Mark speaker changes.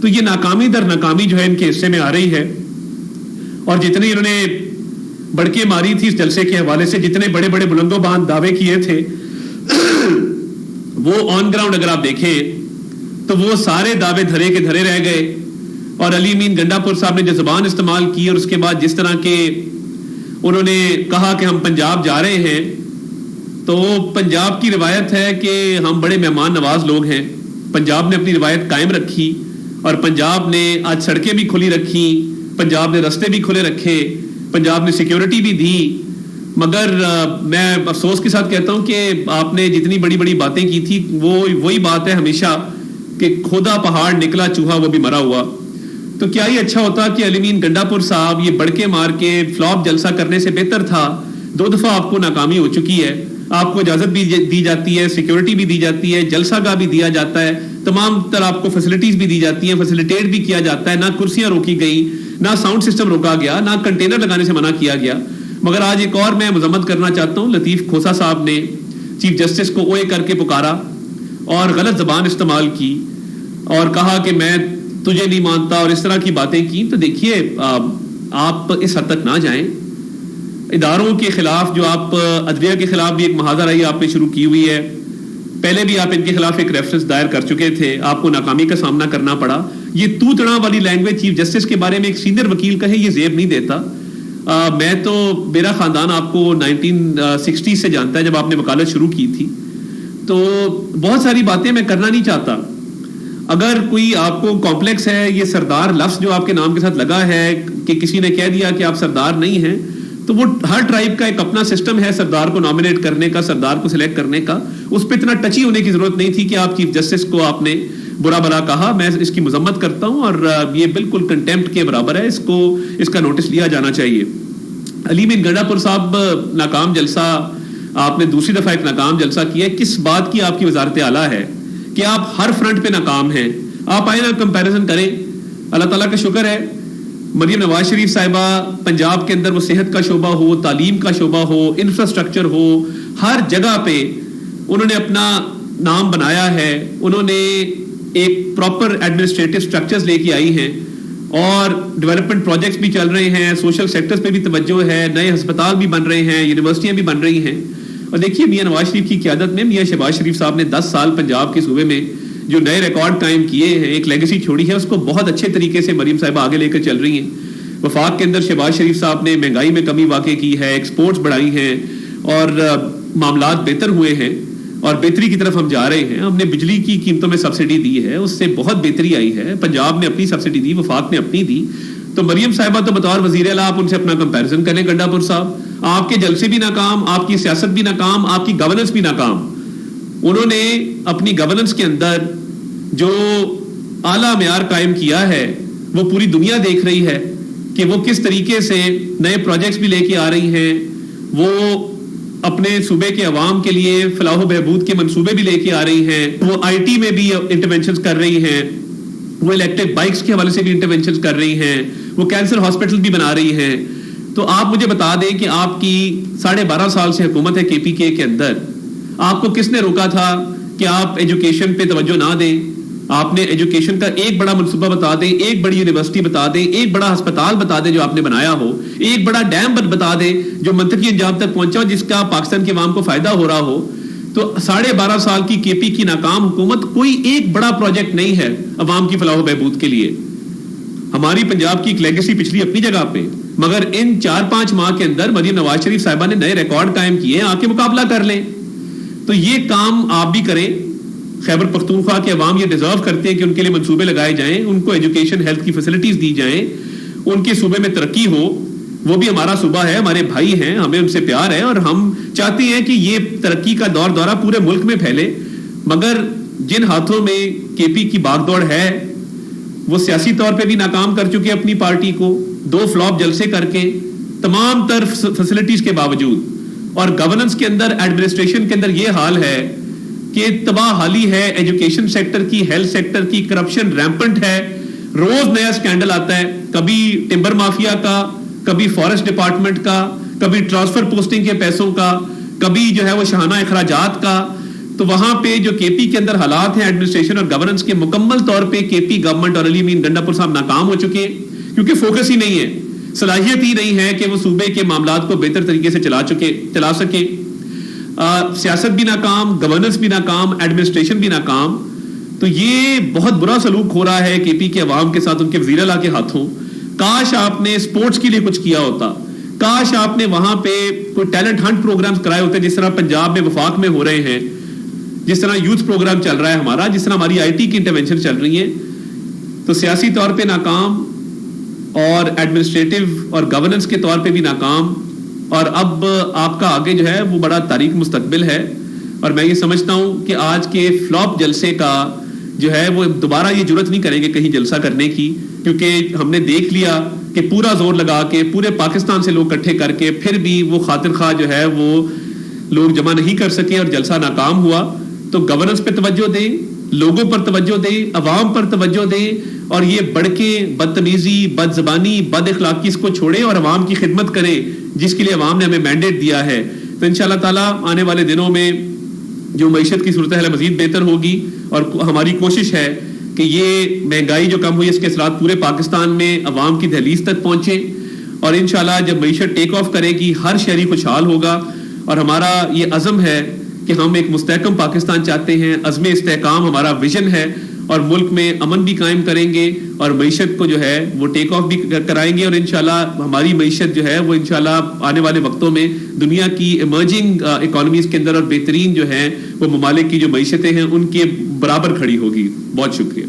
Speaker 1: تو یہ ناکامی در ناکامی جو ہے ان کے حصے میں آ رہی ہے, اور جتنی انہوں نے بڑکے ماری تھی اس جلسے کے حوالے سے, جتنے بڑے بڑے بلند و باند دعوے کیے تھے, وہ آن گراؤنڈ اگر آپ دیکھیں تو وہ سارے دعوے دھرے کے دھرے رہ گئے. اور علی امین گنڈا پور صاحب نے جو زبان استعمال کی, اور اس کے بعد جس طرح کے انہوں نے کہا کہ ہم پنجاب جا رہے ہیں, تو پنجاب کی روایت ہے کہ ہم بڑے مہمان نواز لوگ ہیں. پنجاب نے اپنی روایت قائم رکھی, اور پنجاب نے آج سڑکیں بھی کھلی رکھی, پنجاب نے رستے بھی کھلے رکھے, پنجاب نے سیکیورٹی بھی دی. مگر میں افسوس کے ساتھ کہتا ہوں کہ آپ نے جتنی بڑی بڑی باتیں کی تھی وہی بات ہے ہمیشہ کہ کھودا پہاڑ نکلا چوہا وہ بھی مرا ہوا. تو کیا یہ اچھا ہوتا کہ علی امین گنڈا پور صاحب یہ بڑکے مار کے فلاپ جلسہ کرنے سے بہتر تھا. 2 دفعہ آپ کو ناکامی ہو چکی ہے, آپ کو اجازت بھی دی جاتی ہے, سیکیورٹی بھی دی جاتی ہے, جلسہ گاہ بھی دیا جاتا ہے, تمام تر آپ کو فیسلٹیز بھی دی جاتی ہیں, فیسلیٹیٹ بھی کیا جاتا ہے, نہ کرسیاں روکی گئی, نہ ساؤنڈ سسٹم روکا گیا, نہ کنٹینر لگانے سے منع کیا گیا. مگر آج ایک اور میں مذمت کرنا چاہتا ہوں, لطیف کھوسا صاحب نے چیف جسٹس کو اوے کر کے پکارا اور غلط زبان استعمال کی اور کہا کہ میں تجھے نہیں مانتا اور اس طرح کی باتیں کی. تو دیکھیے آپ اس حد تک نہ جائیں. اداروں کے خلاف جو آپ عدلیہ کے خلاف بھی ایک محاذ رہی آپ نے شروع کی ہوئی ہے, پہلے بھی آپ ان کے خلاف ایک ریفرنس دائر کر چکے تھے, آپ کو ناکامی کا سامنا کرنا پڑا. یہ تو تڑا والی لینگویج چیف جسٹس کے بارے میں ایک سینئر وکیل کہے یہ زیب نہیں دیتا. میں تو میرا خاندان آپ کو 1960 سے جانتا ہے جب آپ نے وکالت شروع کی تھی, تو بہت ساری باتیں میں کرنا نہیں چاہتا. اگر کوئی آپ کو کمپلیکس ہے, یہ سردار لفظ جو آپ کے نام کے ساتھ لگا ہے کہ کسی نے کہہ دیا کہ آپ سردار نہیں ہیں, تو وہ ہر ٹرائب کا ایک اپنا سسٹم ہے سردار کو نامنیٹ کرنے کا, سردار کو سلیکٹ کرنے کا. اس پہ اتنا ٹچی ہونے کی ضرورت نہیں تھی کہ آپ چیف جسٹس کو آپ نے برا بھلا کہا. میں اس کی مذمت کرتا ہوں اور یہ بالکل کنٹیمپٹ کے برابر ہے, اس کا نوٹس لیا جانا چاہیے. علی امین گنڈا پور صاحب ناکام جلسہ, آپ نے دوسری دفعہ ایک ناکام جلسہ کیا. کس بات کی آپ کی وزارت اعلیٰ ہے کہ آپ ہر فرنٹ پہ ناکام ہیں؟ آپ آئیں نا کمپیریزن کریں. اللہ تعالیٰ کا شکر ہے مریم نواز شریف صاحبہ پنجاب کے اندر وہ صحت کا شعبہ ہو, تعلیم کا شعبہ ہو, انفراسٹرکچر ہو, ہر جگہ پہ انہوں نے اپنا نام بنایا ہے. انہوں نے ایک پراپر ایڈمنسٹریٹو سٹرکچرز لے کے آئی ہیں اور ڈیولپمنٹ پروجیکٹس بھی چل رہے ہیں, سوشل سیکٹرز پہ بھی توجہ ہے, نئے ہسپتال بھی بن رہے ہیں, یونیورسٹیاں بھی بن رہی ہیں. اور دیکھیے میاں نواز شریف کی قیادت میں میاں شہباز شریف صاحب نے 10 سال پنجاب کے صوبے میں جو نئے ریکارڈ قائم کیے ہیں, ایک لیگیسی چھوڑی ہے, اس کو بہت اچھے طریقے سے مریم صاحبہ آگے لے کر چل رہی ہیں. وفاق کے اندر شہباز شریف صاحب نے مہنگائی میں کمی واقع کی ہے, ایکسپورٹس بڑھائی ہیں اور معاملات بہتر ہوئے ہیں اور بہتری کی طرف ہم جا رہے ہیں. ہم نے بجلی کی قیمتوں میں سبسڈی دی ہے, اس سے بہت بہتری آئی ہے. پنجاب نے اپنی سبسڈی دی, وفاق نے اپنی دی. تو مریم صاحبہ تو بطور وزیر اعلیٰ آپ ان سے اپنا کمپیریزن کریں. گنڈا پور صاحب, آپ کے جلسے بھی ناکام, آپ کی سیاست بھی ناکام, آپ کی گورننس بھی ناکام. انہوں نے اپنی گورننس کے اندر جو اعلیٰ معیار قائم کیا ہے وہ پوری دنیا دیکھ رہی ہے کہ وہ کس طریقے سے نئے پروجیکٹس بھی لے کے آ رہی ہیں, وہ اپنے صوبے کے عوام کے لیے فلاح و بہبود کے منصوبے بھی لے کے آ رہی ہیں, وہ آئی ٹی میں بھی انٹرونشنز کر رہی ہیں, وہ الیکٹرک بائکس کے حوالے سے بھی انٹرونشنز کر رہی ہیں, وہ کینسر ہاسپٹل بھی بنا رہی ہیں. تو آپ مجھے بتا دیں کہ آپ کی 12.5 سال سے حکومت ہے کے پی کے اندر, آپ کو کس نے روکا تھا کہ آپ ایجوکیشن پہ توجہ نہ دیں؟ آپ نے ایجوکیشن کا ایک بڑا منصوبہ بتا دیں, ایک بڑی یونیورسٹی بتا دیں, ایک بڑا ہسپتال بتا دیں جو آپ نے بنایا ہو, ایک بڑا ڈیم بتا دیں جو منطقی انجام تک پہنچا ہو, جس کا پاکستان کے عوام کو فائدہ ہو رہا ہو. تو 12.5 سال کی کے پی کی ناکام حکومت کوئی ایک بڑا پروجیکٹ نہیں ہے عوام کی فلاح و بہبود کے لیے. ہماری پنجاب کی ایک لیگیسی پچھلی اپنی جگہ پہ, مگر ان 4-5 ماہ کے اندر مریم نواز شریف صاحبہ نے نئے ریکارڈ قائم کیے, آ کے مقابلہ کر لیں. تو یہ کام آپ بھی کریں. خیبر پختونخوا کے عوام یہ ڈیزرو کرتے ہیں کہ ان کے لیے منصوبے لگائے جائیں, ان کو ایجوکیشن ہیلتھ کی فیسلٹیز دی جائیں, ان کے صوبے میں ترقی ہو. وہ بھی ہمارا صوبہ ہے, ہمارے بھائی ہیں, ہمیں ان سے پیار ہے اور ہم چاہتے ہیں کہ یہ ترقی کا دور دورہ پورے ملک میں پھیلے. مگر جن ہاتھوں میں کے پی کی باغ دوڑ ہے وہ سیاسی طور پہ بھی ناکام کر چکے اپنی پارٹی کو, 2 فلاپ جلسے کر کے تمام تر فیسلٹیز کے باوجود, اور گورننس کے اندر ایڈمنسٹریشن کے اندر یہ حال ہے کہ تباہ حالی ہے. ایجوکیشن سیکٹر کی, ہیلتھ سیکٹر کی کرپشن ریمپنٹ ہے. روز نیا سکینڈل آتا ہے, کبھی ٹمبر مافیا کا, کبھی فارسٹ ڈپارٹمنٹ کا, کبھی ٹرانسفر پوسٹنگ کے پیسوں کا, کبھی جو ہے وہ شاہانہ اخراجات کا. تو وہاں پہ جو کے پی کے اندر حالات ہیں ایڈمنسٹریشن اور گورننس کے، مکمل طور پہ کے پی گورنمنٹ اور علی امین گنڈاپور صاحب ناکام ہو چکے ہیں، کیونکہ فوکس ہی نہیں ہے، صلاحیت ہی نہیں ہے کہ وہ صوبے کے معاملات کو بہتر طریقے سے چلا سکے. سیاست بھی ناکام، گورننس بھی ناکام، ایڈمنسٹریشن بھی ناکام. تو یہ بہت برا سلوک ہو رہا ہے کے پی کے عوام کے ساتھ ان کے وزیر اعلیٰ کے ہاتھوں. کاش آپ نے سپورٹس کے لیے کچھ کیا ہوتا، کاش آپ نے وہاں پہ کوئی ٹیلنٹ ہنٹ پروگرامز کرائے ہوتے، جس طرح پنجاب میں وفاق میں ہو رہے ہیں، جس طرح یوتھ پروگرام چل رہا ہے ہمارا، جس طرح ہماری آئی ٹی کی انٹرونشن چل رہی ہیں. تو سیاسی طور پہ ناکام اور ایڈمنسٹریٹو اور گورننس کے طور پہ بھی ناکام. اور اب آپ کا آگے جو ہے وہ بڑا تاریک مستقبل ہے. اور میں یہ سمجھتا ہوں کہ آج کے فلاپ جلسے کا جو ہے وہ دوبارہ یہ جرت نہیں کریں گے کہیں جلسہ کرنے کی، کیونکہ ہم نے دیکھ لیا کہ پورا زور لگا کے پورے پاکستان سے لوگ اکٹھے کر کے پھر بھی وہ خاطر خواہ جو ہے وہ لوگ جمع نہیں کر سکے اور جلسہ ناکام ہوا. تو گورننس پہ توجہ دیں، لوگوں پر توجہ دیں، عوام پر توجہ دیں، اور یہ بڑکیں، بدتمیزی، بد زبانی، بد اخلاقی اس کو چھوڑیں اور عوام کی خدمت کریں جس کے لیے عوام نے ہمیں مینڈیٹ دیا ہے. تو انشاءاللہ تعالیٰ آنے والے دنوں میں جو معیشت کی صورتحال مزید بہتر ہوگی، اور ہماری کوشش ہے کہ یہ مہنگائی جو کم ہوئی اس کے اثرات پورے پاکستان میں عوام کی دہلیز تک پہنچیں. اور انشاءاللہ جب معیشت ٹیک آف کرے گی ہر شہری خوشحال ہوگا. اور ہمارا یہ عزم ہے کہ ہم ایک مستحکم پاکستان چاہتے ہیں، عزم استحکام ہمارا ویژن ہے، اور ملک میں امن بھی قائم کریں گے اور معیشت کو جو ہے وہ ٹیک آف بھی کرائیں گے. اور انشاءاللہ ہماری معیشت جو ہے وہ انشاءاللہ آنے والے وقتوں میں دنیا کی ایمرجنگ اکانومیز کے اندر اور بہترین جو ہیں وہ ممالک کی جو معیشتیں ہیں ان کے برابر کھڑی ہوگی. بہت شکریہ.